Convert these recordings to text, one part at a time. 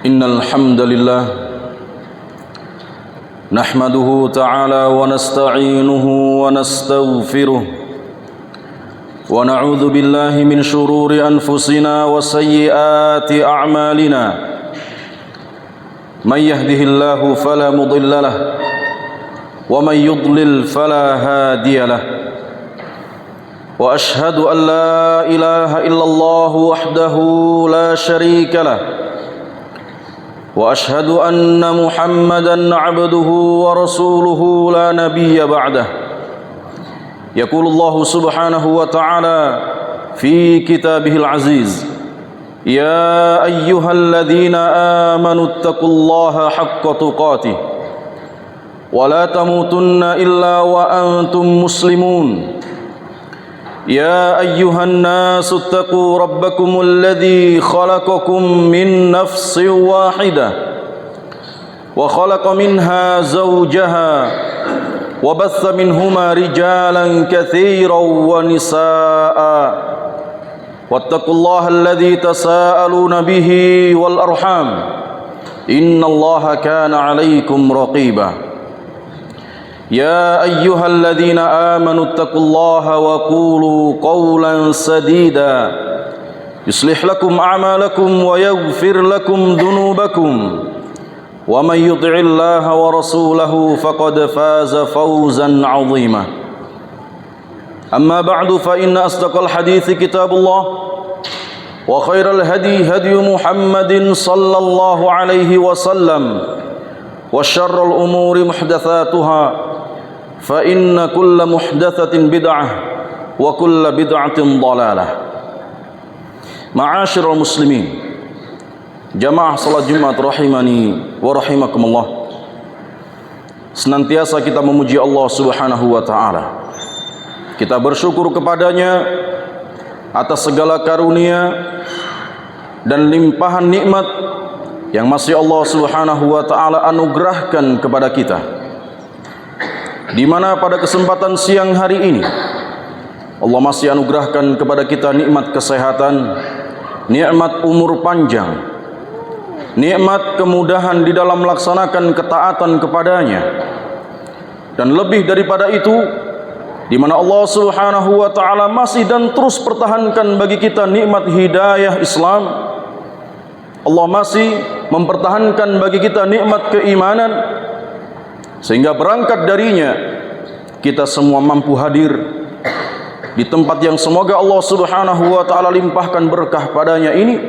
إن الحمد لله نحمده تعالى ونستعينه ونستغفره ونعوذ بالله من شرور أنفسنا وسيئات أعمالنا من يهده الله فلا مضل له ومن يضلل فلا هادي له وأشهد أن لا إله إلا الله وحده لا شريك له وأشهد أن محمدًا عبده ورسوله لا نبي بعده يقول الله سبحانه وتعالى في كتابه العزيز يا أيها الذين آمنوا اتقوا الله حق تقاته ولا تموتن إلا وأنتم مسلمون يا أيها الناس اتقوا ربكم الذي خلقكم من نفس واحدة وخلق منها زوجها وبث منهما رجالا كثيرا ونساء واتقوا الله الذي تساءلون به والأرحام إن الله كان عليكم رقيبا يا أيها الذين آمنوا اتقوا الله وقولوا قولا سديدا يصلح لكم أعمالكم ويغفر لكم ذنوبكم ومن يطع الله ورسوله فقد فاز فوزا عظيما أما بعد فإن أصدق الحديث كتاب الله وخير الهدي هدي محمد صلى الله عليه وسلم وشر الأمور محدثاتها فإن كل محدثة بدعة وكل بدعة ضلالة. Ma'asyiral muslimin, jamaah salat Jumat rahimani wa rahimakumullah. Senantiasa kita memuji Allah Subhanahu wa taala. Kita bersyukur kepadanya atas segala karunia dan limpahan nikmat yang masih Allah Subhanahu wa taala anugerahkan kepada kita. Di mana pada kesempatan siang hari ini Allah masih anugerahkan kepada kita nikmat kesehatan, nikmat umur panjang, nikmat kemudahan di dalam melaksanakan ketaatan kepadanya. Dan lebih daripada itu, di mana Allah Subhanahu wa taala masih dan terus pertahankan bagi kita nikmat hidayah Islam. Allah masih mempertahankan bagi kita nikmat keimanan, sehingga berangkat darinya kita semua mampu hadir di tempat yang semoga Allah Subhanahu wa taala limpahkan berkah padanya ini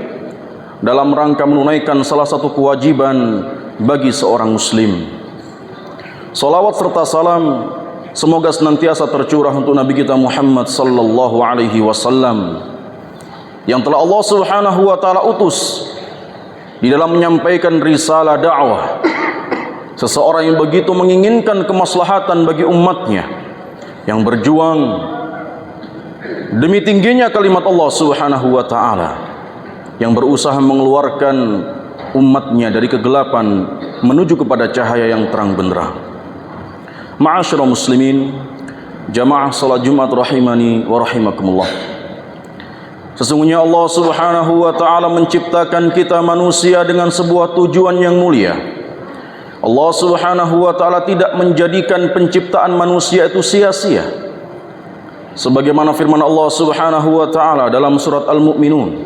dalam rangka menunaikan salah satu kewajiban bagi seorang muslim. Salawat serta salam semoga senantiasa tercurah untuk Nabi kita Muhammad sallallahu alaihi wasallam yang telah Allah Subhanahu wa taala utus di dalam menyampaikan risalah dakwah. Seseorang yang begitu menginginkan kemaslahatan bagi umatnya, yang berjuang demi tingginya kalimat Allah Subhanahu wa taala, yang berusaha mengeluarkan umatnya dari kegelapan menuju kepada cahaya yang terang benderang. Ma'asyiral muslimin, jamaah salat Jumat rahimani wa rahimakumullah. Sesungguhnya Allah Subhanahu wa taala menciptakan kita manusia dengan sebuah tujuan yang mulia. Allah Subhanahu wa taala tidak menjadikan penciptaan manusia itu sia-sia. Sebagaimana firman Allah Subhanahu wa taala dalam surat Al-Mu'minun,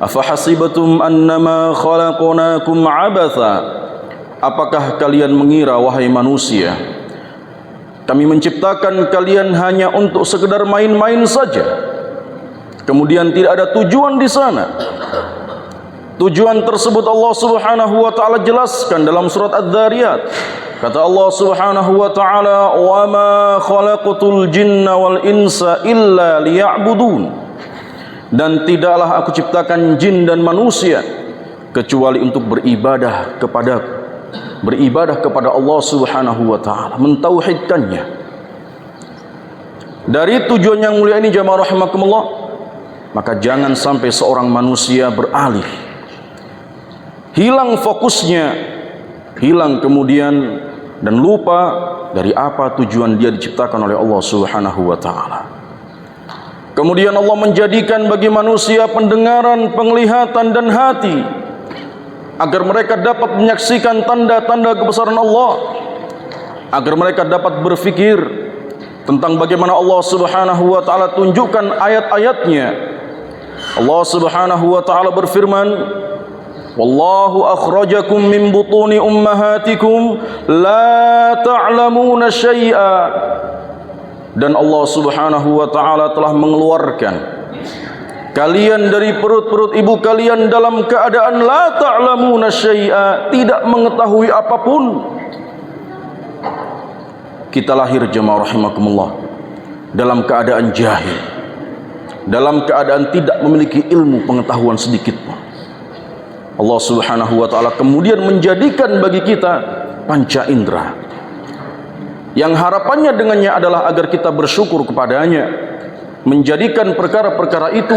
"Afahasibatum annama khalaqnakum 'abatha?" Apakah kalian mengira wahai manusia, kami menciptakan kalian hanya untuk sekedar main-main saja? Kemudian tidak ada tujuan di sana. Tujuan tersebut Allah Subhanahu wa taala jelaskan dalam surat Adz-Dzariyat. Kata Allah Subhanahu wa taala, "Wa ma khalaqtul jinna wal insa illa liya'budun." Dan tidaklah aku ciptakan jin dan manusia kecuali untuk beribadah kepada Allah Subhanahu wa taala, mentauhidkannya. Dari tujuan yang mulia ini jamaah rahimakumullah, maka jangan sampai seorang manusia beralih, hilang fokusnya, hilang kemudian dan lupa dari apa tujuan dia diciptakan oleh Allah Subhanahu wa taala. Kemudian Allah menjadikan bagi manusia pendengaran, penglihatan dan hati agar mereka dapat menyaksikan tanda-tanda kebesaran Allah, agar mereka dapat berfikir tentang bagaimana Allah Subhanahu wa taala tunjukkan ayat-ayatnya. Allah Subhanahu wa taala berfirman, wallahu akhrajakum min butuni ummahatikum la ta'lamuna syai'a. Dan Allah Subhanahu wa taala telah mengeluarkan kalian dari perut-perut ibu kalian dalam keadaan la ta'lamuna syai'a, tidak mengetahui apapun. Kita lahir jemaah rahimakumullah dalam keadaan jahil, dalam keadaan tidak memiliki ilmu pengetahuan sedikit pun. Allah Subhanahu wa taala kemudian menjadikan bagi kita panca indera, yang harapannya dengannya adalah agar kita bersyukur kepadanya, menjadikan perkara-perkara itu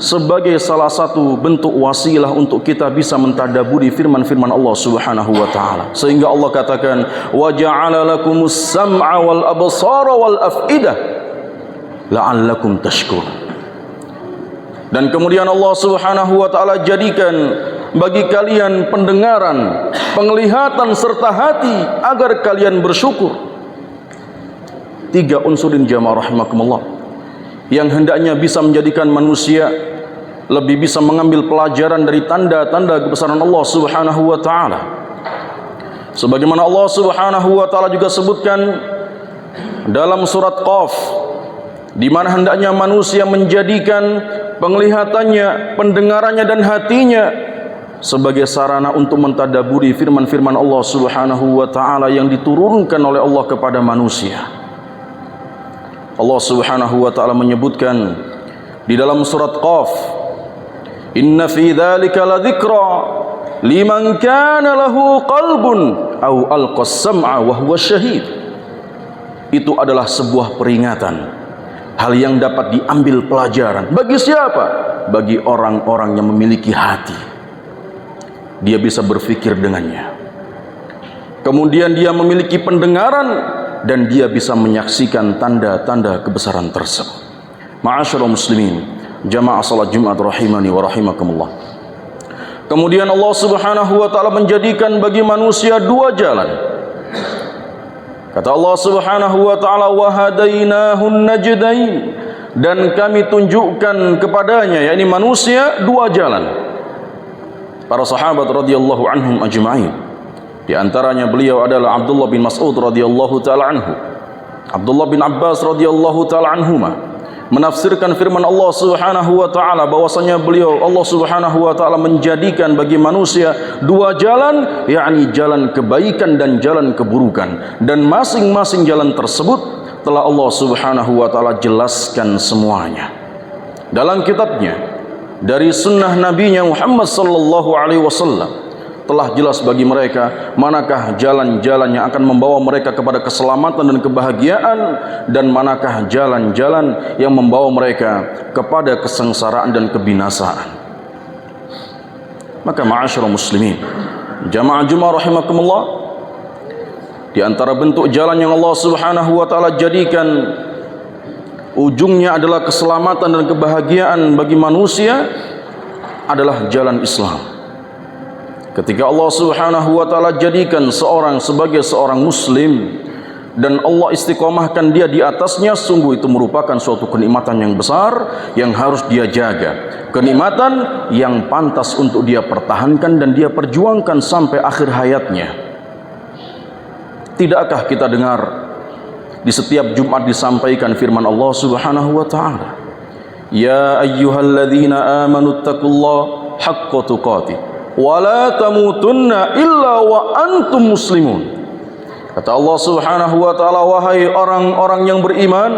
sebagai salah satu bentuk wasilah untuk kita bisa mentadaburi firman-firman Allah Subhanahu wa taala. Sehingga Allah katakan, wa ja'ala lakumus sam'a wal absara wal af'idah la'allakum tashkurun. Dan kemudian Allah Subhanahu wa taala jadikan bagi kalian pendengaran, penglihatan serta hati agar kalian bersyukur. 3 unsurin jamaah rahimakumullah yang hendaknya bisa menjadikan manusia lebih bisa mengambil pelajaran dari tanda-tanda kebesaran Allah Subhanahu wa taala. Sebagaimana Allah Subhanahu wa taala juga sebutkan dalam surat Qaf, di mana hendaknya manusia menjadikan penglihatannya, pendengarannya dan hatinya sebagai sarana untuk mentadaburi firman-firman Allah Subhanahu wa taala yang diturunkan oleh Allah kepada manusia. Allah Subhanahu wa taala menyebutkan di dalam surat Qaf, inna fi dzalika ladzikra liman kana lahu qalbun aw alqas sam'a wa huwa syahid. Itu adalah sebuah peringatan, hal yang dapat diambil pelajaran. Bagi siapa? Bagi orang-orang yang memiliki hati. Dia bisa berfikir dengannya. Kemudian dia memiliki pendengaran dan dia bisa menyaksikan tanda-tanda kebesaran tersebut. Ma'asyiral muslimin, jamaah salat Jumat rahimani wa rahimakumullah. Kemudian Allah Subhanahu wa taala menjadikan bagi manusia 2 jalan. Kata Allah Subhanahu wa taala, wa hadainahun najdain, dan kami tunjukkan kepadanya, yakni manusia, 2 jalan. Para sahabat radhiyallahu anhum ajma'in, di antaranya beliau adalah Abdullah bin Mas'ud radhiyallahu taala anhu, Abdullah bin Abbas radhiyallahu taala anhuma, menafsirkan firman Allah Subhanahu wa taala bahwasanya Allah Subhanahu wa taala menjadikan bagi manusia 2 jalan, yakni jalan kebaikan dan jalan keburukan, dan masing-masing jalan tersebut telah Allah Subhanahu wa taala jelaskan semuanya dalam kitabnya. Dari sunnah nabinya Muhammad sallallahu alaihi wasallam telah jelas bagi mereka manakah jalan-jalan yang akan membawa mereka kepada keselamatan dan kebahagiaan, dan manakah jalan-jalan yang membawa mereka kepada kesengsaraan dan kebinasaan. Maka ma'asyiral muslimin, jamaah Jumat rahimakumullah, di antara bentuk jalan yang Allah Subhanahu wa taala jadikan ujungnya adalah keselamatan dan kebahagiaan bagi manusia adalah jalan Islam. Ketika Allah Subhanahu wa taala jadikan seorang sebagai seorang muslim dan Allah istiqomahkan dia di atasnya, sungguh itu merupakan suatu kenikmatan yang besar yang harus dia jaga, kenikmatan yang pantas untuk dia pertahankan dan dia perjuangkan sampai akhir hayatnya. Tidakkah kita dengar di setiap Jumat disampaikan firman Allah Subhanahu wa taala, ya ayyuhalladzina amanu taqullaha haqqa tuqatih wala tamutunna illa wa antum muslimun. Kata Allah Subhanahu wa taala, wahai orang-orang yang beriman,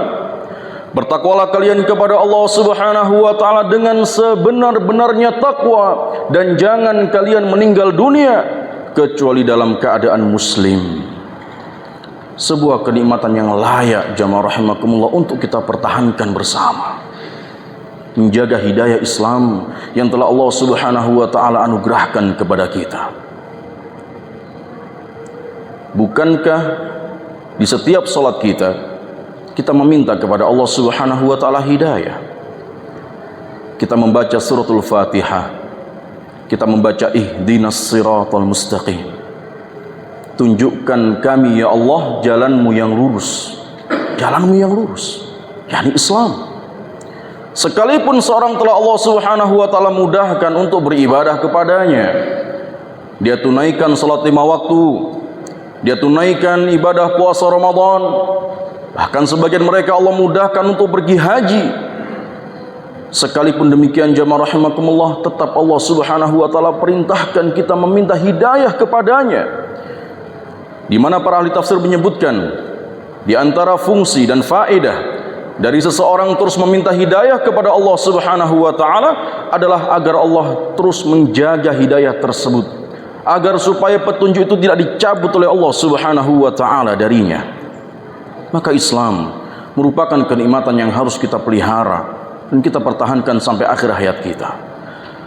bertakwalah kalian kepada Allah Subhanahu wa taala dengan sebenar-benarnya takwa, dan jangan kalian meninggal dunia kecuali dalam keadaan muslim. Sebuah kenikmatan yang layak jamaah rahimakumullah untuk kita pertahankan bersama, menjaga hidayah Islam yang telah Allah Subhanahu wa taala anugerahkan kepada kita. Bukankah di setiap salat kita meminta kepada Allah Subhanahu wa taala hidayah? Kita membaca suratul Fatihah, kita membaca ihdinas siratal mustaqim. Tunjukkan kami ya Allah jalanmu yang lurus. Jalanmu yang lurus, yakni Islam. Sekalipun seorang telah Allah Subhanahu wa taala mudahkan untuk beribadah kepadanya, dia tunaikan salat 5 waktu, dia tunaikan ibadah puasa Ramadan, bahkan sebagian mereka Allah mudahkan untuk pergi haji. Sekalipun demikian jamaah rahimakumullah, tetap Allah Subhanahu wa taala perintahkan kita meminta hidayah kepadanya. Di mana para ahli tafsir menyebutkan di antara fungsi dan faedah dari seseorang terus meminta hidayah kepada Allah Subhanahu wa taala adalah agar Allah terus menjaga hidayah tersebut, agar supaya petunjuk itu tidak dicabut oleh Allah Subhanahu wa taala darinya. Maka Islam merupakan kenikmatan yang harus kita pelihara dan kita pertahankan sampai akhir hayat kita.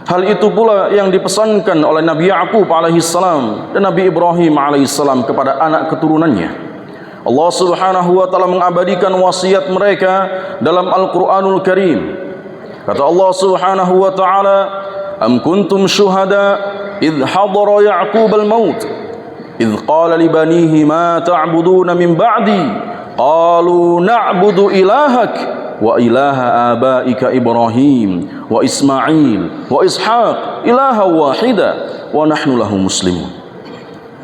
Hal itu pula yang dipesankan oleh Nabi Ya'qub alaihissalam dan Nabi Ibrahim alaihissalam kepada anak keturunannya. Allah Subhanahu wa taala mengabadikan wasiat mereka dalam Al-Qur'anul Karim. Kata Allah Subhanahu wa taala, "Am kuntum syuhada idh hadara Ya'qub al-maut idh qala li banihi ma ta'buduna min ba'di qalu na'budu ilahak wa ilaha abaika Ibrahim wa Ismail wa Ishaq ilaha wahida wa nahnu lahu muslimun."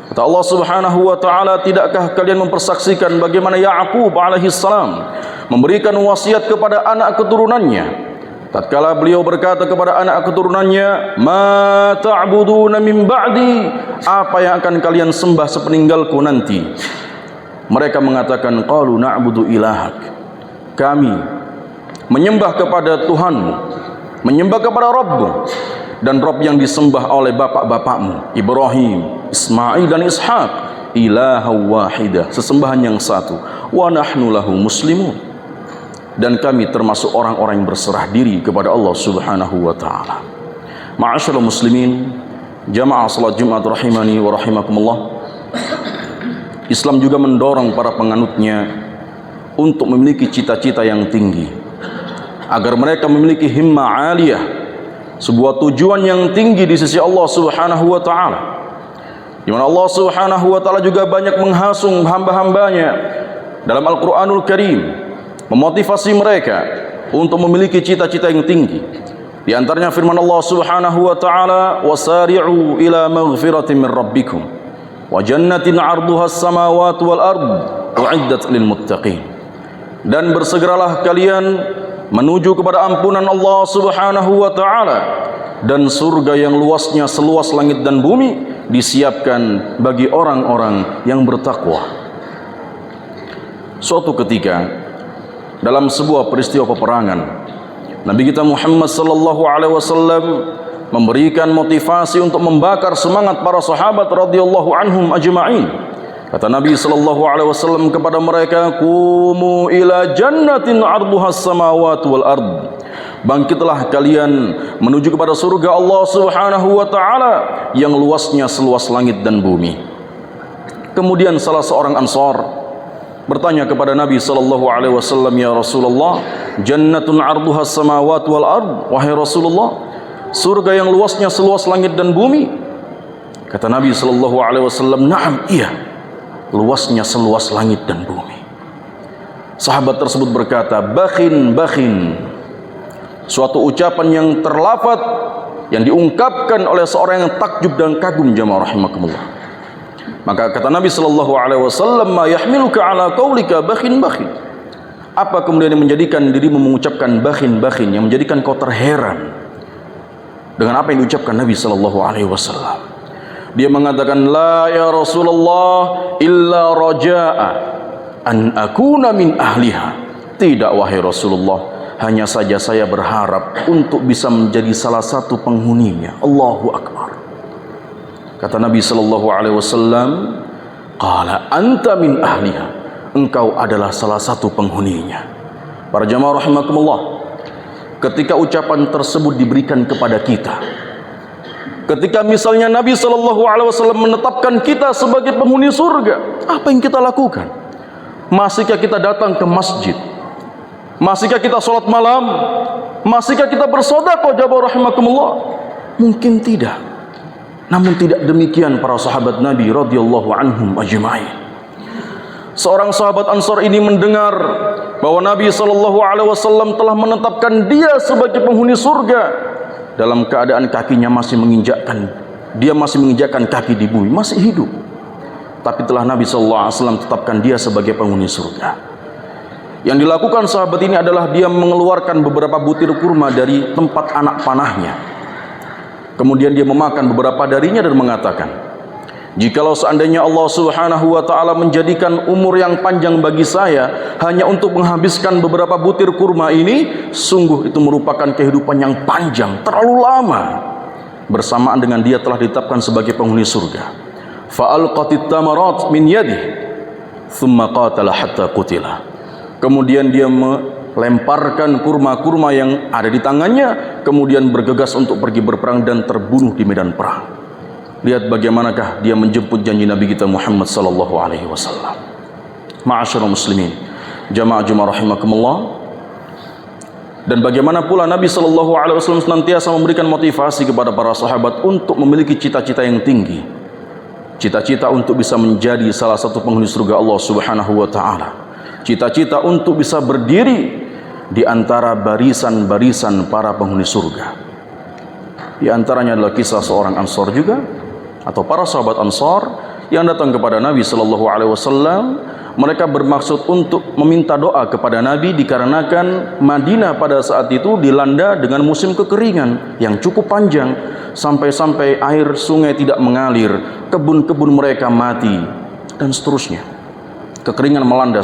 Kata Allah Subhanahu wa taala, tidakkah kalian mempersaksikan bagaimana Ya'qub alaihissalam memberikan wasiat kepada anak keturunannya tatkala beliau berkata kepada anak keturunannya, "Ma ta'buduna min ba'di?" Apa yang akan kalian sembah sepeninggalku nanti? Mereka mengatakan, "Qalu na'budu ilahak." Kami menyembah kepada Tuhanmu, menyembah kepada Rabbmu, dan Rabb yang disembah oleh bapak-bapakmu Ibrahim, Ismail dan Ishaq, ilaha wahidah, sesembahan yang satu, wa nahnu lahu muslimun, dan kami termasuk orang-orang yang berserah diri kepada Allah Subhanahu wa taala. Ma'asyiral muslimin, jamaah salat Jumat rahimani wa rahimakumullah. Islam juga mendorong para penganutnya untuk memiliki cita-cita yang tinggi, agar mereka memiliki himmah aliyah, sebuah tujuan yang tinggi di sisi Allah Subhanahu wa taala, di mana Allah Subhanahu wa taala juga banyak menghasung hamba-hambanya dalam Al-Qur'anul Karim, memotivasi mereka untuk memiliki cita-cita yang tinggi. Di antaranya firman Allah Subhanahu wa taala, "Wasari'u ila maghfiratin min rabbikum wa jannatin 'arduha as-samawati wal ard u'iddat lil muttaqin." Dan bersegeralah kalian menuju kepada ampunan Allah Subhanahu wa taala, dan surga yang luasnya seluas langit dan bumi disiapkan bagi orang-orang yang bertakwa. Suatu ketika dalam sebuah peristiwa peperangan, Nabi kita Muhammad sallallahu alaihi wasallam memberikan motivasi untuk membakar semangat para sahabat radhiyallahu anhum ajma'in. Kata Nabi sallallahu alaihi wasallam kepada mereka, "Qumu ila jannatin 'arduha as-samawati wal ard." Bangkitlah kalian menuju kepada surga Allah Subhanahu wa taala yang luasnya seluas langit dan bumi. Kemudian salah seorang Ansar bertanya kepada Nabi sallallahu alaihi wasallam, "Ya Rasulullah, jannatun 'arduha as-samawati wal ard?" Wahai Rasulullah, surga yang luasnya seluas langit dan bumi? Kata Nabi sallallahu alaihi wasallam, "Na'am, iya, luasnya seluas langit dan bumi." Sahabat tersebut berkata, "Bakhin, bakhin." Suatu ucapan yang terlafaz, yang diungkapkan oleh seorang yang takjub dan kagum, jamaah rahimakumullah. Maka kata Nabi sallallahu alaihi wasallam, "Ma yahmiluka ala qaulika bakhin, bakhin?" Apa kemudian yang menjadikan dirimu mengucapkan bakhin, bakhin, yang menjadikan kau terheran dengan apa yang diucapkan Nabi sallallahu alaihi wasallam? Dia mengatakan, "La ya Rasulullah illa raja'a an akuna min ahliha." Tidak wahai Rasulullah, hanya saja saya berharap untuk bisa menjadi salah satu penghuninya. Allahu akbar. Kata Nabi sallallahu alaihi wasallam, "Qala anta min ahliha." Engkau adalah salah satu penghuninya. Para jamaah rahimakumullah, ketika ucapan tersebut diberikan kepada kita, ketika misalnya Nabi SAW menetapkan kita sebagai penghuni surga, apa yang kita lakukan? Masihkah kita datang ke masjid? Masihkah kita sholat malam? Masihkah kita bersedekah, jamaah rahimakumullah? Mungkin tidak. Namun tidak demikian para sahabat Nabi radhiyallahu anhum ajma'in. Seorang sahabat Ansar ini mendengar bahwa Nabi SAW telah menetapkan dia sebagai penghuni surga dalam keadaan kakinya masih menginjakkan kaki di bumi, masih hidup. Tapi telah Nabi SAW tetapkan dia sebagai penghuni surga. Yang dilakukan sahabat ini adalah dia mengeluarkan beberapa butir kurma dari tempat anak panahnya. Kemudian dia memakan beberapa darinya dan mengatakan, jikalau seandainya Allah Subhanahu wa ta'ala menjadikan umur yang panjang bagi saya hanya untuk menghabiskan beberapa butir kurma ini, sungguh itu merupakan kehidupan yang panjang, terlalu lama. Bersamaan dengan dia telah ditetapkan sebagai penghuni surga. Fa'alqatit tamarat min yadih thumma qatala hatta qutila. Kemudian dia lemparkan kurma-kurma yang ada di tangannya, kemudian bergegas untuk pergi berperang dan terbunuh di medan perang. Lihat bagaimanakah dia menjemput janji Nabi kita Muhammad sallallahu alaihi wasallam. Ma'asyiral muslimin, jamaah Jumat rahimakumullah. Dan bagaimana pula Nabi sallallahu alaihi wasallam senantiasa memberikan motivasi kepada para sahabat untuk memiliki cita-cita yang tinggi. Cita-cita untuk bisa menjadi salah satu penghuni surga Allah Subhanahu wa taala. Cita-cita untuk bisa berdiri di antara barisan-barisan para penghuni surga. Di antaranya adalah kisah seorang Ansar juga, atau para sahabat Ansar yang datang kepada Nabi sallallahu alaihi wasallam. Mereka bermaksud untuk meminta doa kepada Nabi dikarenakan Madinah pada saat itu dilanda dengan musim kekeringan yang cukup panjang, sampai-sampai air sungai tidak mengalir, kebun-kebun mereka mati, dan seterusnya. Kekeringan melanda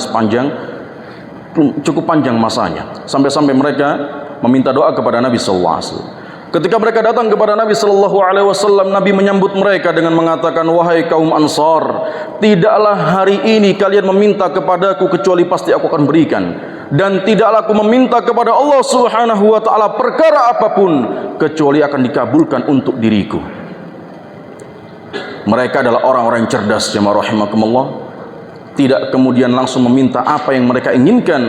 cukup panjang masanya, sampai-sampai mereka meminta doa kepada Nabi sallallahu alaihi wasallam. Ketika mereka datang kepada Nabi sallallahu alaihi wasallam, Nabi menyambut mereka dengan mengatakan, wahai kaum Ansar, tidaklah hari ini kalian meminta kepadaku kecuali pasti aku akan berikan, dan tidaklah aku meminta kepada Allah Subhanahu wa taala perkara apapun kecuali akan dikabulkan untuk diriku. Mereka adalah orang-orang yang cerdas, jemaah rahimakumullah. Tidak kemudian langsung meminta apa yang mereka inginkan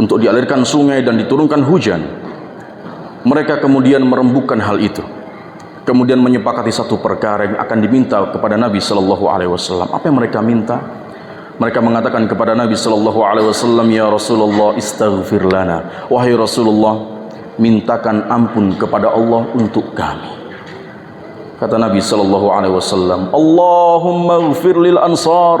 untuk dialirkan sungai dan diturunkan hujan. Mereka kemudian merembukan hal itu, kemudian menyepakati satu perkara yang akan diminta kepada Nabi sallallahu alaihi wasallam. Apa yang mereka minta? Mereka mengatakan kepada Nabi sallallahu alaihi wasallam, ya Rasulullah, istaghfir lana. Wahai Rasulullah, mintakan ampun kepada Allah untuk kami. Kata Nabi sallallahu alaihi wasallam, Allahumma ighfir lil ansar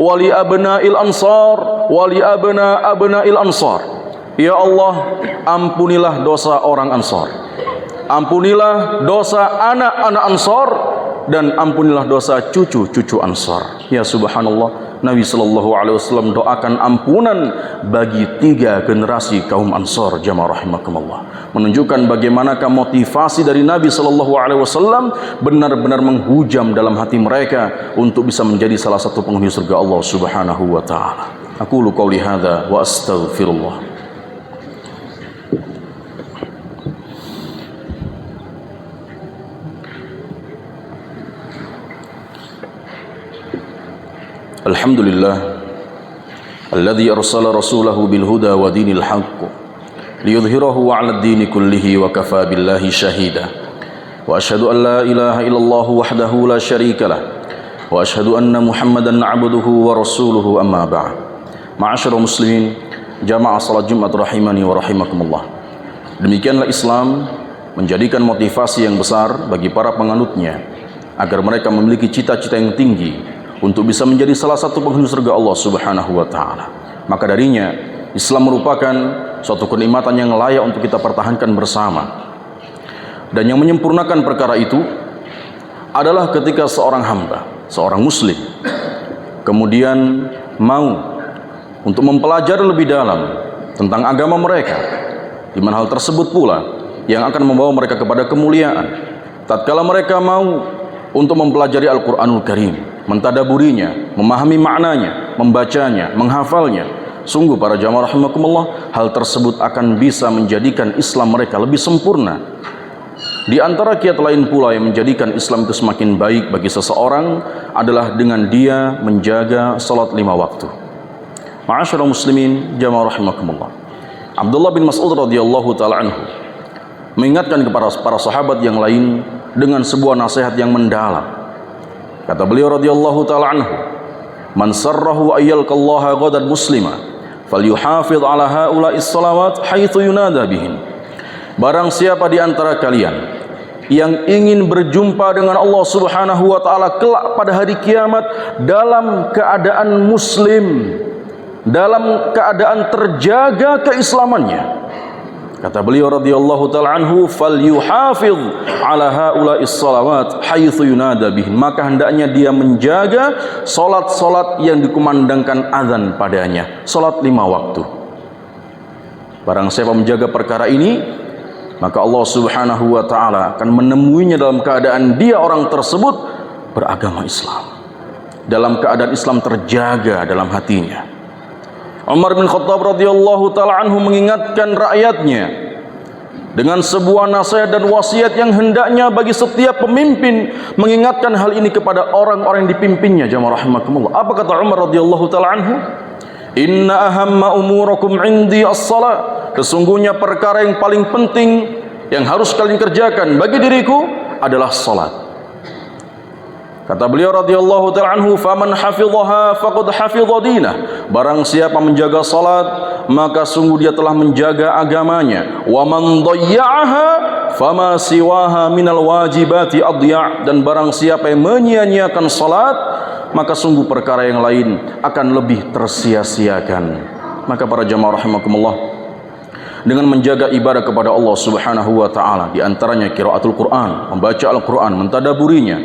wa li abna'il ansar wa li abna'il ansar. Ya Allah, ampunilah dosa orang Ansar, ampunilah dosa anak-anak Ansar, dan ampunilah dosa cucu-cucu Ansar. Ya subhanallah, Nabi sallallahu alaihi wasallam doakan ampunan bagi 3 generasi kaum Ansar, jamaah rahimakumullah. Menunjukkan bagaimanakah motivasi dari Nabi sallallahu alaihi wasallam benar-benar menghujam dalam hati mereka untuk bisa menjadi salah satu penghuni surga Allah Subhanahu wa taala. Aqulu qouli hadza wa astaghfirullah. Alhamdulillah alladzi arsala rasulahu bil huda wa dinil haqq liyudhhirahu 'ala ad-dini kullihi wa kafa billahi shahida wa asyhadu an la ilaha illallah wahdahu la syarika lah wa asyhadu anna Muhammadan 'abduhu wa rasuluhu, amma ba'd. Ma'asyiral muslimin, jamaah salat Jumat rahimani wa rahimakumullah. Demikianlah Islam menjadikan motivasi yang besar bagi para penganutnya agar mereka memiliki cita-cita yang tinggi untuk bisa menjadi salah satu penghuni surga Allah Subhanahu wa taala. Maka darinya Islam merupakan suatu kenikmatan yang layak untuk kita pertahankan bersama. Dan yang menyempurnakan perkara itu adalah ketika seorang hamba, seorang muslim, kemudian mau untuk mempelajari lebih dalam tentang agama mereka, di mana hal tersebut pula yang akan membawa mereka kepada kemuliaan. Tatkala mereka mau untuk mempelajari Al-Quranul Karim, mentadaburinya, memahami maknanya, membacanya, menghafalnya, sungguh para jamaah rahimakumullah, hal tersebut akan bisa menjadikan Islam mereka lebih sempurna. Di antara kiat lain pula yang menjadikan Islam itu semakin baik bagi seseorang adalah dengan dia menjaga salat 5 waktu. Ma'asyiral muslimin, jamaah rahimakumullah. Abdullah bin Mas'ud radhiyallahu taala anhu mengingatkan kepada para sahabat yang lain dengan sebuah nasihat yang mendalam. Kata beliau radhiyallahu taala anhu, "Man sarrahu ayyalqallaha ghadan muslima, falyuhafidh ala haula'is salawat haitsu yunada bihin." Barang siapa di antara kalian yang ingin berjumpa dengan Allah Subhanahu wa taala kelak pada hari kiamat dalam keadaan muslim, dalam keadaan terjaga keislamannya, kata beliau radhiyallahu taala anhu, falyuhafidh ala haula'is salawat haitsu yunada bihin, maka hendaknya dia menjaga salat-salat yang dikumandangkan azan padanya, salat 5 waktu. Barang siapa menjaga perkara ini, maka Allah Subhanahu wa taala akan menemuinya dalam keadaan dia orang tersebut beragama Islam, dalam keadaan Islam terjaga dalam hatinya. Umar bin Khattab radhiyallahu taala anhu mengingatkan rakyatnya dengan sebuah nasihat dan wasiat yang hendaknya bagi setiap pemimpin mengingatkan hal ini kepada orang-orang yang dipimpinnya. Jamaah rahimakumullah. Apa kata Umar radhiyallahu taala anhu? Inna ahamma umurakum indi as-salat. Sesungguhnya perkara yang paling penting yang harus kalian kerjakan bagi diriku adalah salat. Kata beliau radhiyallahu ta'ala anhu, faman hafidhaha faqad hafidha dinah. Barang siapa menjaga salat, maka sungguh dia telah menjaga agamanya. Wa man dhayya'aha fama siwaha minal wajibati adya'. Dan barang siapa yang menyia-nyiakan salat, maka sungguh perkara yang lain akan lebih tersia-siakan. Maka para jamaah rahimakumullah, dengan menjaga ibadah kepada Allah Subhanahu wa taala, di antaranya qiraatul Quran, membaca Al-Quran, mentadaburinya,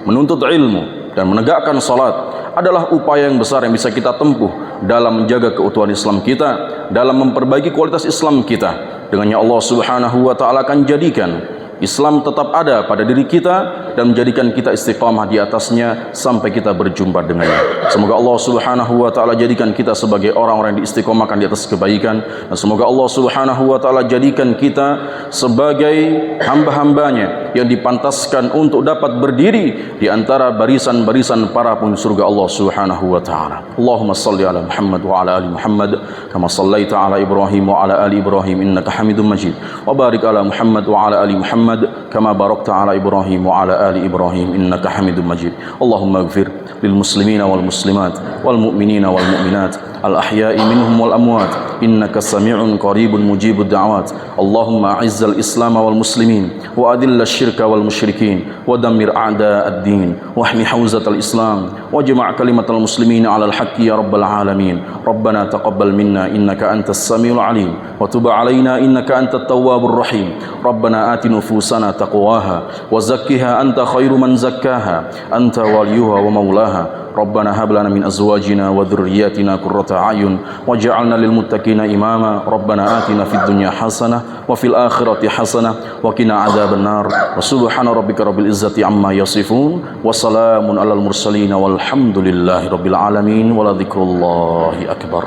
menuntut ilmu dan menegakkan salat, adalah upaya yang besar yang bisa kita tempuh dalam menjaga keutuhan Islam kita, dalam memperbaiki kualitas Islam kita. Dengannya Allah Subhanahu wa taala akan jadikan Islam tetap ada pada diri kita dan menjadikan kita istiqamah di atasnya sampai kita berjumpa dengannya. Semoga Allah Subhanahu wa taala jadikan kita sebagai orang-orang yang diistiqamahkan di atas kebaikan, dan semoga Allah Subhanahu wa taala jadikan kita sebagai hamba-hambanya yang dipantaskan untuk dapat berdiri di antara barisan-barisan para penghuni surga Allah Subhanahu wa taala. Allahumma shalli ala Muhammad wa ala ali Muhammad kama shallaita ala Ibrahim wa ala ali Ibrahim innaka Hamidum Majid. Wa barik ala Muhammad wa ala ali Muhammad kama barakta ala Ibrahim wa ala ali Ibrahim innaka Hamidum Majid. Allahumma ighfir lil muslimina wal muslimat wal mu'minina wal mu'minat al ahya'i minhum wal amwat innaka sami'un qaribun mujibud da'awat. Allahumma a'izzal islam wal muslimin wa adilla syirka wal musyrikin wa dammir a'da'ad din wa ahmi hawzatal islam wa jama' kalimatal muslimin 'alal haqqi ya rabbal alamin. Rabbana taqabbal minna innaka antas samiul alim wa tub 'alaina innaka antat tawwabur rahim. Rabbana ati nufusana taqwaha wa zakkiha anta khairu man zakkaha anta waliyuha wa maulaha. Rabbana hab lana min azwajina wa dhurriyyatina qurrata a'yun waj'alna lil muttaqina imama. Rabbana atina fid dunya hasanah wa fil akhirati hasanah wa qina adzaban nar. Wa subhana rabbika rabbil izzati amma yasifun wa salamun alal mursalin walhamdulillahi rabbil alamin wa la dzikrullahi akbar.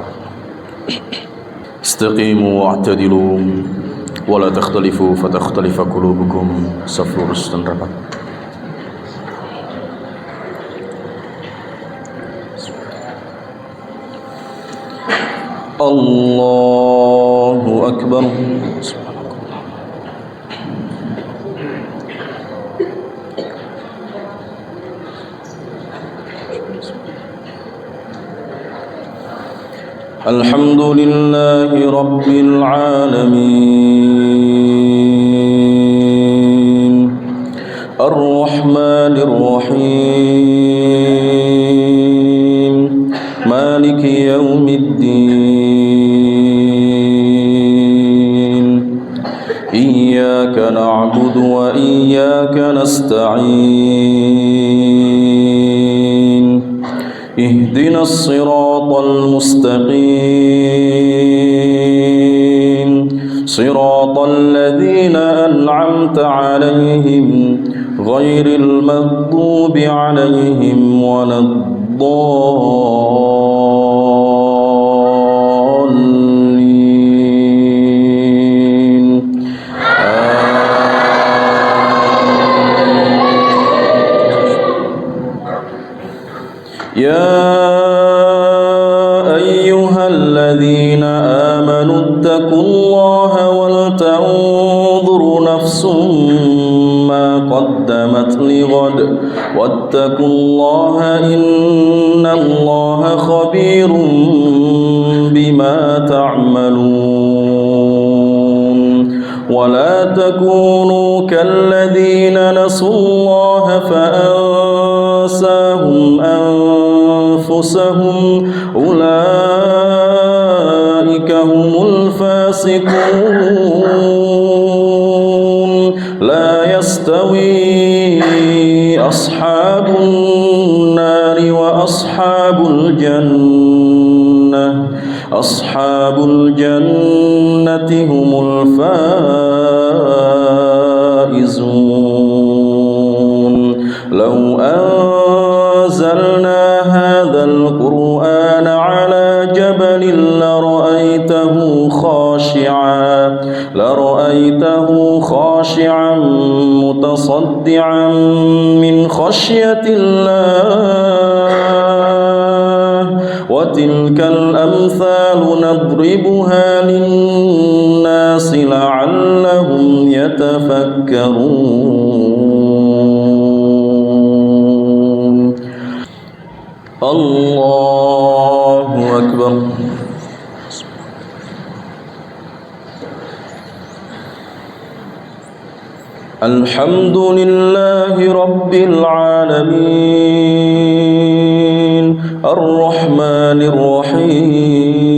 Istaqimu wa'tadilu wa la takhtalifu fatakhtalifa qulubukum. Safu rusdan rabat. Allahu akbar. Alhamdulillahi rabbil alamin ar-rahmanir rahim maliki yaumiddin iyyaka na'budu wa iyyaka nasta'in اهدنا الصراط المستقيم صراط الذين أنعمت عليهم غير المغضوب عليهم ولا الضالين يا أيها الذين آمنوا اتقوا الله ولتنظر نفس ما قدمت غد واتقوا الله إن الله خبير بما تعملون ولا تكونوا كالذين نسوا الله فأنساهم أنفسهم أولئك هم الفاسقون لا يستوي أصحاب النار وأصحاب الجنة أصحاب الجنة هم الفائزون لو أنزلنا هذا القرآن على جبل لرأيته خاشعا متصدعا من خشية الله وتلك الأمثال نضربها للناس لعلهم يتفكرون الله أكبر الحمد لله رب العالمين الرحمن الرحيم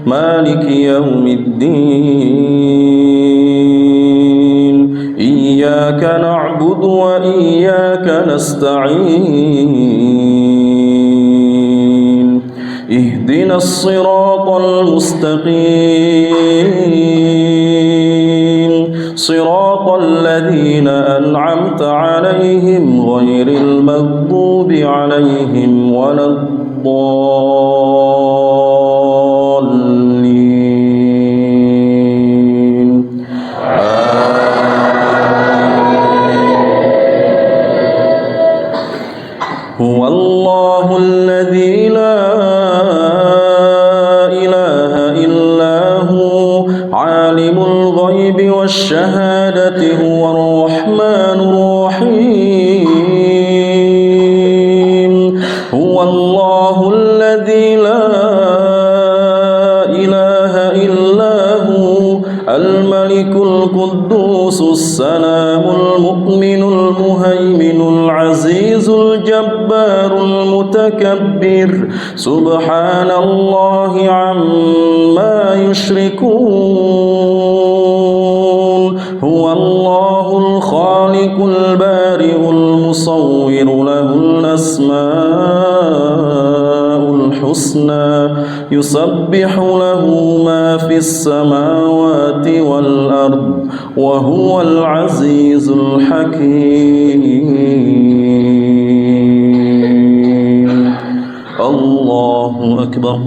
مالك يوم الدين إياك نعبد وإياك نستعين اهدنا الصراط المستقيم صراط الذين أنعمت عليهم غير المغضوب عليهم ولا الضالين هو الله الذي لا إله إلا هو عالم الغيب والشهادة هو الرحمن الرحيم هو الله الذي لا إله إلا هو الملك القدوس السلام المؤمن المهيمن العزيز الجبار المتكبر سبحان الله عما يشركون هو الله الخالق البارئ المصور له الأسماء الحسنى يسبح له ما في السماوات والأرض وهو العزيز الحكيم الله أكبر